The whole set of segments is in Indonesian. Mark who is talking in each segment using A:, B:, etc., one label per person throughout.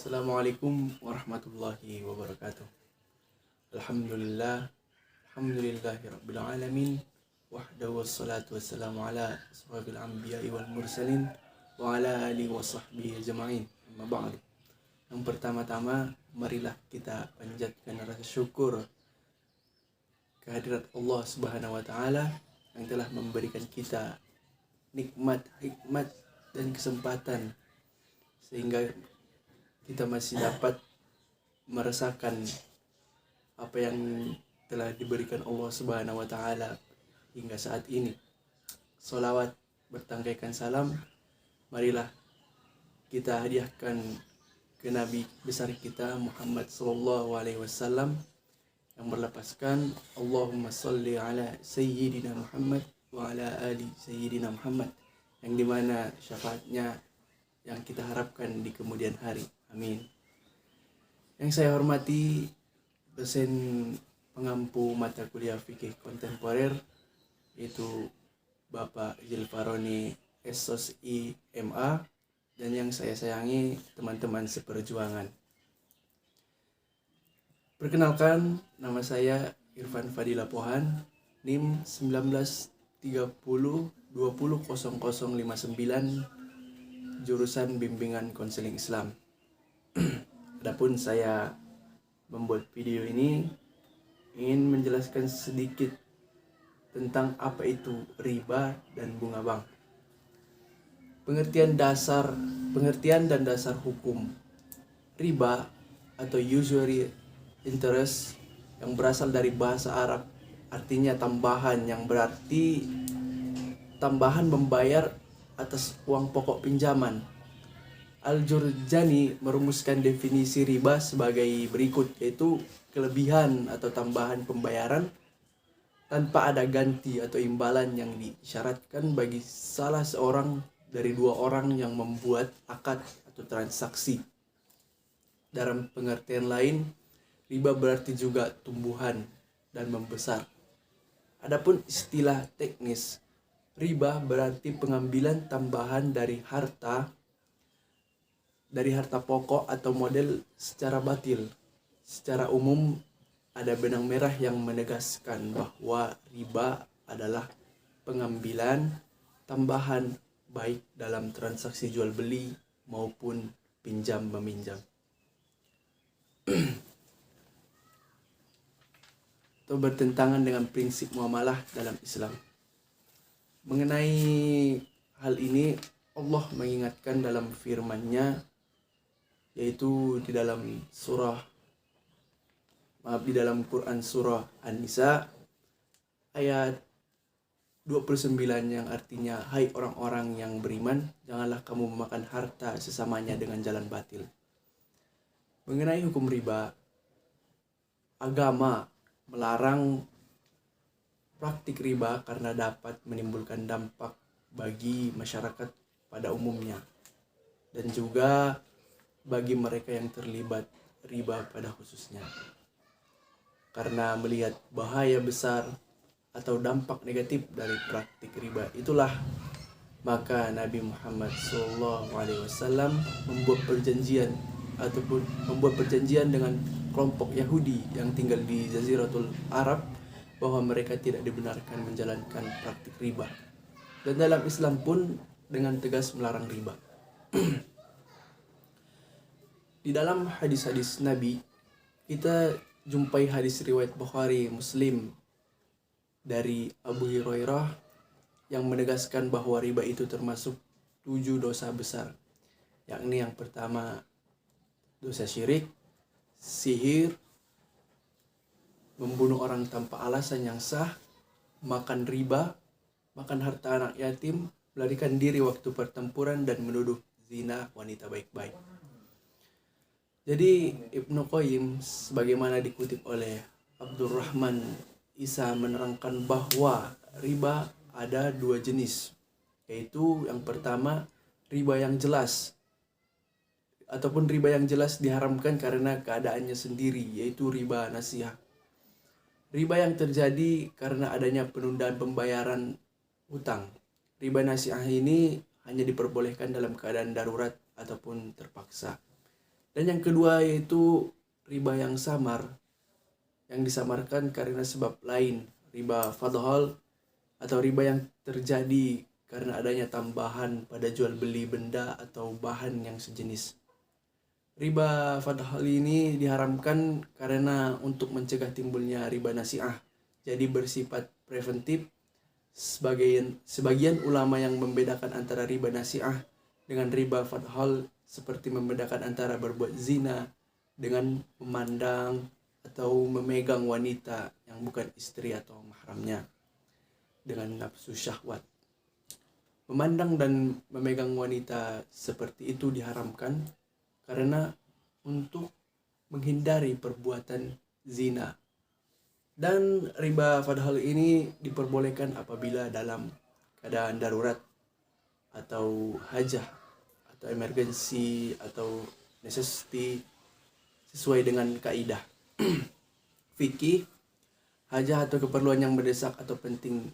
A: Assalamualaikum warahmatullahi wabarakatuh. Alhamdulillahirabbil alamin. Wahdahu wassalatu wassalamu ala asrofil anbiya'i wal mursalin wa ala alihi wa sahbihi ajma'in. Amma ba'du. Yang pertama-tama, marilah kita panjatkan rasa syukur kehadirat Allah Subhanahu wa taala yang telah memberikan kita nikmat, hikmat dan kesempatan sehingga kita masih dapat merasakan apa yang telah diberikan Allah Subhanahu wa taala hingga saat ini. Sholawat bertangkaikan salam marilah kita hadiahkan ke Nabi besar kita Muhammad sallallahu alaihi wasallam yang berlapaskan Allahumma sholli ala sayyidina Muhammad wa ala ali sayyidina Muhammad, yang dimana syafaatnya yang kita harapkan di kemudian hari. Amin. Yang saya hormati dosen pengampu mata kuliah fikih kontemporer, yaitu Bapak Zulfaroni SOSI MA, dan yang saya sayangi teman-teman seperjuangan. Perkenalkan, nama saya Irfan Fadila Pohan, NIM 1930200059, jurusan bimbingan konseling Islam. Adapun saya membuat video ini ingin menjelaskan sedikit tentang apa itu riba dan bunga bank. Pengertian dan dasar hukum riba atau usury interest yang berasal dari bahasa Arab, artinya tambahan, yang berarti tambahan membayar atas uang pokok pinjaman. Al-Jurjani merumuskan definisi riba sebagai berikut, yaitu kelebihan atau tambahan pembayaran tanpa ada ganti atau imbalan yang disyaratkan bagi salah seorang dari dua orang yang membuat akad atau transaksi. Dalam pengertian lain, riba berarti juga tumbuhan dan membesar. Adapun istilah teknis, riba berarti pengambilan tambahan dari harta pokok atau model secara batil. Secara umum, ada benang merah yang menegaskan bahwa riba adalah pengambilan tambahan baik dalam transaksi jual beli maupun pinjam meminjam. Atau bertentangan dengan prinsip muamalah dalam Islam. Mengenai hal ini, Allah mengingatkan dalam firman-Nya, yaitu di dalam Quran surah An-Nisa ayat 29 yang artinya, hai orang-orang yang beriman, janganlah kamu memakan harta sesamanya dengan jalan batil. Mengenai hukum riba, agama melarang praktik riba karena dapat menimbulkan dampak bagi masyarakat pada umumnya dan juga bagi mereka yang terlibat riba pada khususnya. Karena melihat bahaya besar atau dampak negatif dari praktik riba itulah maka Nabi Muhammad SAW membuat perjanjian dengan kelompok Yahudi yang tinggal di Jaziratul Arab bahwa mereka tidak dibenarkan menjalankan praktik riba. Dan dalam Islam pun dengan tegas melarang riba. Di dalam hadis-hadis Nabi, kita jumpai hadis riwayat Bukhari Muslim dari Abu Hurairah yang menegaskan bahwa riba itu termasuk 7 dosa besar, yakni yang pertama dosa syirik, sihir, membunuh orang tanpa alasan yang sah, makan riba, makan harta anak yatim, melarikan diri waktu pertempuran, dan menuduh zina wanita baik-baik. Jadi Ibnu Qayyim sebagaimana dikutip oleh Abdurrahman Isa menerangkan bahwa riba ada 2 jenis, yaitu yang pertama riba yang jelas, ataupun riba yang jelas diharamkan karena keadaannya sendiri, yaitu riba nasiah. Riba yang terjadi karena adanya penundaan pembayaran hutang. Riba nasiah ini hanya diperbolehkan dalam keadaan darurat ataupun terpaksa. Dan yang kedua yaitu riba yang samar, yang disamarkan karena sebab lain, riba fadhal atau riba yang terjadi karena adanya tambahan pada jual beli benda atau bahan yang sejenis. Riba fadhal ini diharamkan karena untuk mencegah timbulnya riba nasi'ah, jadi bersifat preventif. Sebagian ulama yang membedakan antara riba nasi'ah dengan riba fadhal seperti membedakan antara berbuat zina dengan memandang atau memegang wanita yang bukan istri atau mahramnya dengan nafsu syahwat. Memandang dan memegang wanita seperti itu diharamkan karena untuk menghindari perbuatan zina. Dan riba fadhal ini diperbolehkan apabila dalam keadaan darurat atau hajah atau emergency atau necessity sesuai dengan kaidah fikih. Hajah atau keperluan yang mendesak atau penting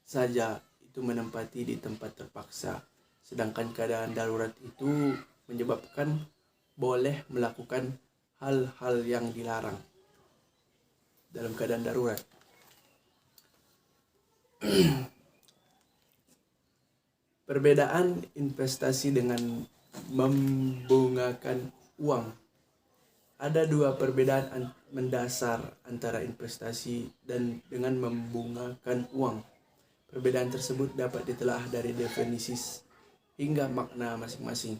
A: saja itu menempati di tempat terpaksa, sedangkan keadaan darurat itu menyebabkan boleh melakukan hal-hal yang dilarang dalam keadaan darurat. Perbedaan investasi dengan membungakan uang. Ada dua perbedaan mendasar antara investasi dan dengan membungakan uang. Perbedaan tersebut dapat ditelaah dari definisi hingga makna masing-masing.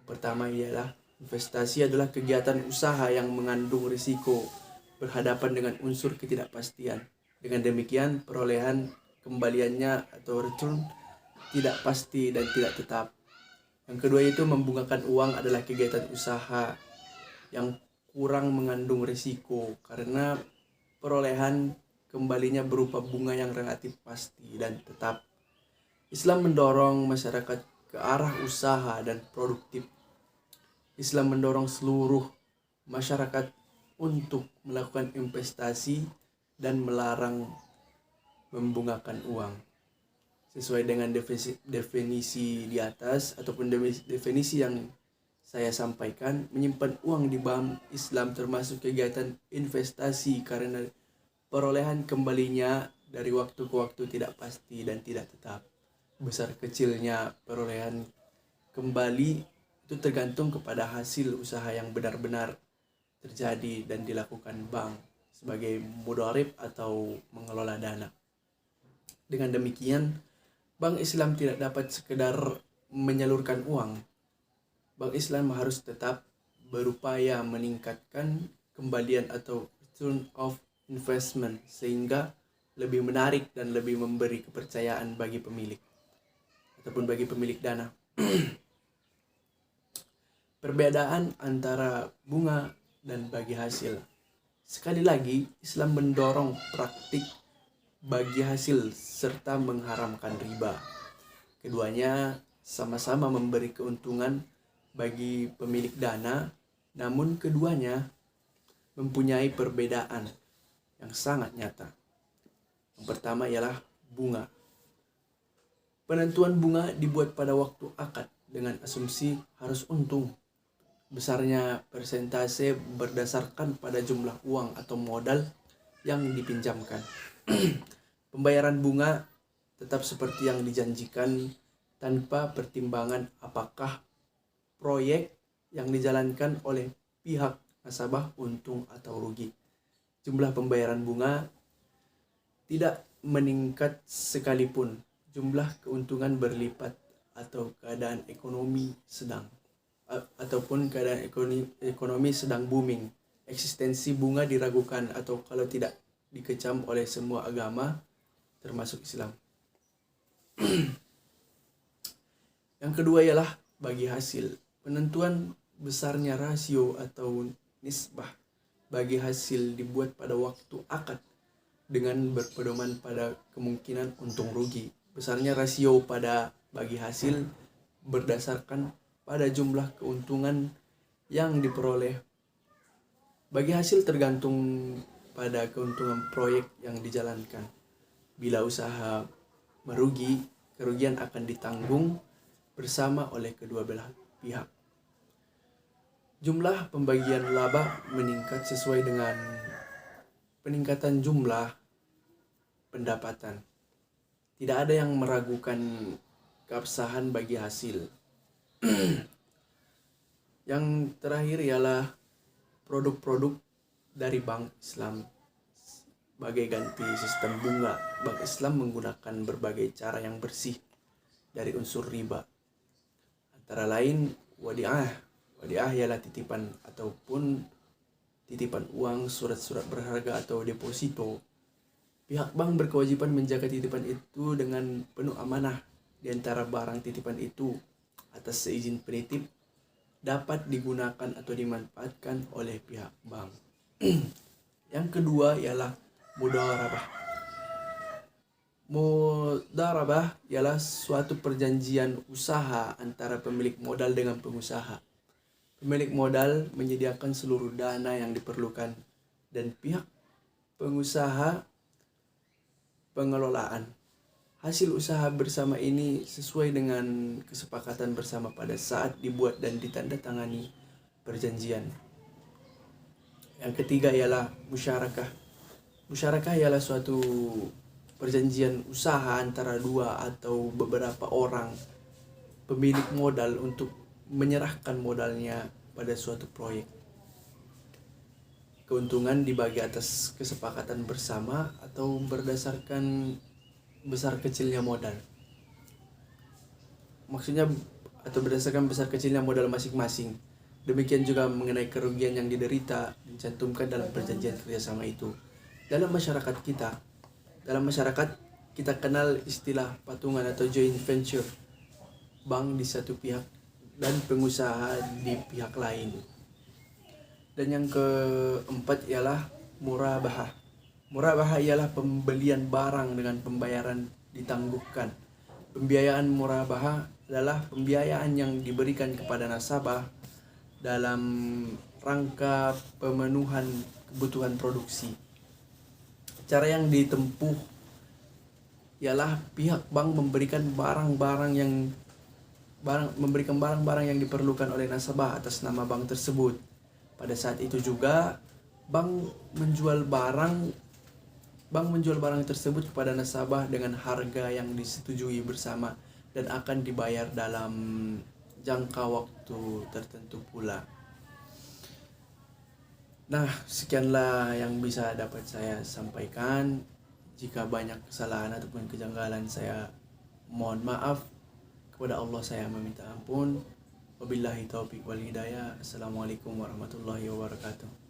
A: Pertama ialah investasi adalah kegiatan usaha yang mengandung risiko, berhadapan dengan unsur ketidakpastian. Dengan demikian, perolehan kembaliannya atau return tidak pasti dan tidak tetap. Yang kedua itu membungakan uang adalah kegiatan usaha yang kurang mengandung risiko karena perolehan kembalinya berupa bunga yang relatif pasti dan tetap. Islam mendorong masyarakat ke arah usaha dan produktif. Islam mendorong seluruh masyarakat untuk melakukan investasi dan melarang membungakan uang. Sesuai dengan definisi di atas ataupun definisi yang saya sampaikan, menyimpan uang di bank Islam termasuk kegiatan investasi karena perolehan kembalinya dari waktu ke waktu tidak pasti dan tidak tetap. Besar kecilnya perolehan kembali itu tergantung kepada hasil usaha yang benar-benar terjadi dan dilakukan bank sebagai mudharib atau mengelola dana. Dengan demikian, Bank Islam tidak dapat sekedar menyalurkan uang. Bank Islam harus tetap berupaya meningkatkan kembalian atau return of investment sehingga lebih menarik dan lebih memberi kepercayaan bagi pemilik ataupun bagi pemilik dana. Perbedaan antara bunga dan bagi hasil. Sekali lagi, Islam mendorong praktik bagi hasil serta mengharamkan riba. Keduanya sama-sama memberi keuntungan bagi pemilik dana, namun keduanya mempunyai perbedaan yang sangat nyata. Yang pertama ialah bunga. Penentuan bunga dibuat pada waktu akad dengan asumsi harus untung. Besarnya persentase berdasarkan pada jumlah uang atau modal yang dipinjamkan. Pembayaran bunga tetap seperti yang dijanjikan tanpa pertimbangan apakah proyek yang dijalankan oleh pihak nasabah untung atau rugi. Jumlah pembayaran bunga tidak meningkat sekalipun jumlah keuntungan berlipat atau keadaan ekonomi sedang sedang booming. Eksistensi bunga diragukan atau kalau tidak dikecam oleh semua agama termasuk Islam. Yang kedua ialah bagi hasil. Penentuan besarnya rasio atau nisbah bagi hasil dibuat pada waktu akad dengan berpedoman pada kemungkinan untung rugi. Besarnya rasio pada bagi hasil berdasarkan pada jumlah keuntungan yang diperoleh. Bagi hasil tergantung pada keuntungan proyek yang dijalankan. Bila usaha merugi, kerugian akan ditanggung bersama oleh kedua belah pihak. Jumlah pembagian laba meningkat sesuai dengan peningkatan jumlah pendapatan. Tidak ada yang meragukan keabsahan bagi hasil. Yang terakhir ialah produk-produk dari Bank Islam sebagai ganti sistem bunga. Bank Islam menggunakan berbagai cara yang bersih dari unsur riba. Antara lain wadiah. Wadiah ialah titipan ataupun titipan uang, surat-surat berharga atau deposito. Pihak bank berkewajiban menjaga titipan itu dengan penuh amanah. Di antara barang titipan itu atas seizin penitip dapat digunakan atau dimanfaatkan oleh pihak bank. Yang kedua ialah mudharabah. Mudharabah ialah suatu perjanjian usaha antara pemilik modal dengan pengusaha. Pemilik modal menyediakan seluruh dana yang diperlukan dan pihak pengusaha pengelolaan. Hasil usaha bersama ini sesuai dengan kesepakatan bersama pada saat dibuat dan ditandatangani perjanjian. Yang ketiga ialah musyarakah. Musyarakah ialah suatu perjanjian usaha antara dua atau beberapa orang pemilik modal untuk menyerahkan modalnya pada suatu proyek. Keuntungan dibagi atas kesepakatan bersama atau berdasarkan besar kecilnya modal. Maksudnya atau berdasarkan besar kecilnya modal masing-masing. Demikian juga mengenai kerugian yang diderita dicantumkan dalam perjanjian kerjasama itu. Dalam masyarakat kita kenal istilah patungan atau joint venture. Bank di satu pihak dan pengusaha di pihak lain. Dan yang keempat ialah murabahah. Murabahah ialah pembelian barang dengan pembayaran ditangguhkan. Pembiayaan murabahah adalah pembiayaan yang diberikan kepada nasabah dalam rangka pemenuhan kebutuhan produksi. Cara yang ditempuh ialah pihak bank memberikan barang-barang yang diperlukan oleh nasabah atas nama bank tersebut. Pada saat itu juga bank menjual barang tersebut kepada nasabah dengan harga yang disetujui bersama dan akan dibayar dalam jangka waktu tertentu pula. Nah, sekianlah yang bisa dapat saya sampaikan. Jika banyak kesalahan ataupun kejanggalan, saya mohon maaf. Kepada Allah saya meminta ampun. Wabillahi taufiq wal hidayah. Assalamualaikum warahmatullahi wabarakatuh.